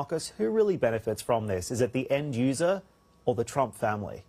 Markus, who really benefits from this? Is it the end user or the Trump family?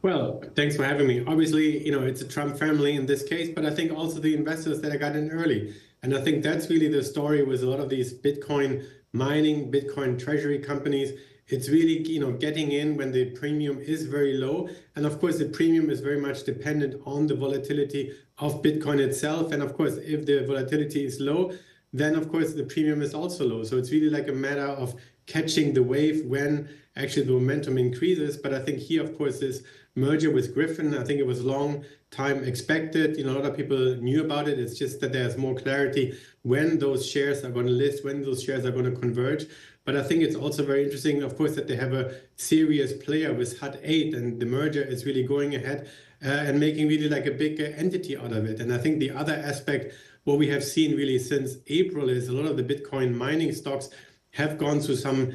Well, thanks for having me. Obviously, it's a Trump family in this case, but I think also the investors that got in early. And I think that's really the story with a lot of these Bitcoin mining, Bitcoin treasury companies. It's really, getting in when the premium is very low. And of course, the premium is very much dependent on the volatility of Bitcoin itself. And of course, if the volatility is low, then of course the premium is also low. So it's really like a matter of catching the wave when actually the momentum increases. But I think here, of course, this merger with Griffin, I think it was long time expected. A lot of people knew about it. It's just that there's more clarity when those shares are going to list, when those shares are going to converge. But I think it's also very interesting, of course, that they have a serious player with HUD-8, and the merger is really going ahead and making really like a big entity out of it. And I think the other aspect, what we have seen really since April, is a lot of the Bitcoin mining stocks have gone through some,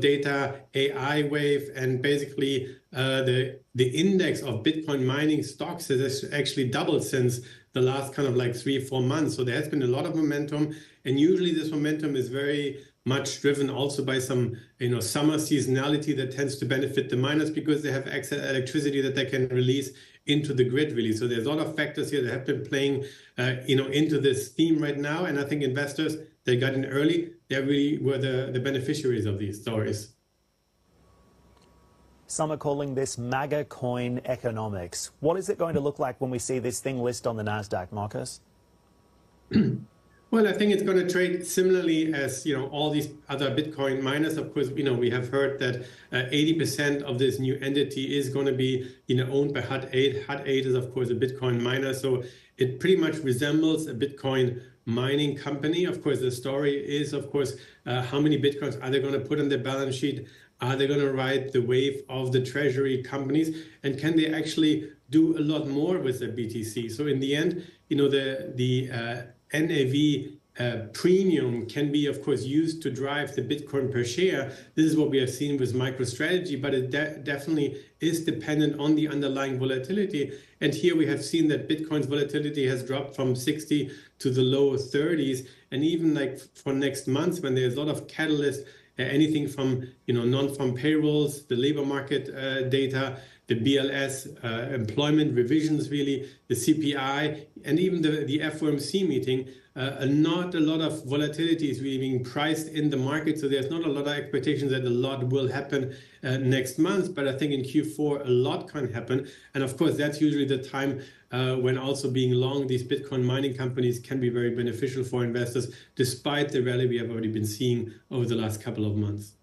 data AI wave, and basically the index of Bitcoin mining stocks has actually doubled since the last kind of like 3-4 months. So there has been a lot of momentum, and usually this momentum is very much driven also by some, summer seasonality that tends to benefit the miners because they have excess electricity that they can release into the grid, really. So there's a lot of factors here that have been playing, into this theme right now. And I think investors, they got in early, they really were the beneficiaries of these stories. Some are calling this MAGA coin economics. What is it going to look like when we see this thing list on the Nasdaq, Markus? Well, I think it's going to trade similarly as, all these other Bitcoin miners. Of course, we have heard that 80% of this new entity is going to be, owned by HUD-8. HUD-8 is, of course, a Bitcoin miner. So it pretty much resembles a Bitcoin mining company. Of course, the story is, of course, how many Bitcoins are they going to put on their balance sheet? Are they going to ride the wave of the treasury companies? And can they actually do a lot more with their BTC? So in the end, the NAV premium can be, of course, used to drive the Bitcoin per share. This is what we have seen with MicroStrategy, but it definitely is dependent on the underlying volatility. And here we have seen that Bitcoin's volatility has dropped from 60 to the low 30s. And even like for next month, when there's a lot of catalyst, anything from non-farm payrolls, the labor market data, the BLS employment revisions, really, the CPI, and even the FOMC meeting, not a lot of volatility is really being priced in the market. So there's not a lot of expectations that a lot will happen next month. But I think in Q4, a lot can happen. And of course, that's usually the time when also being long these Bitcoin mining companies can be very beneficial for investors, despite the rally we have already been seeing over the last couple of months.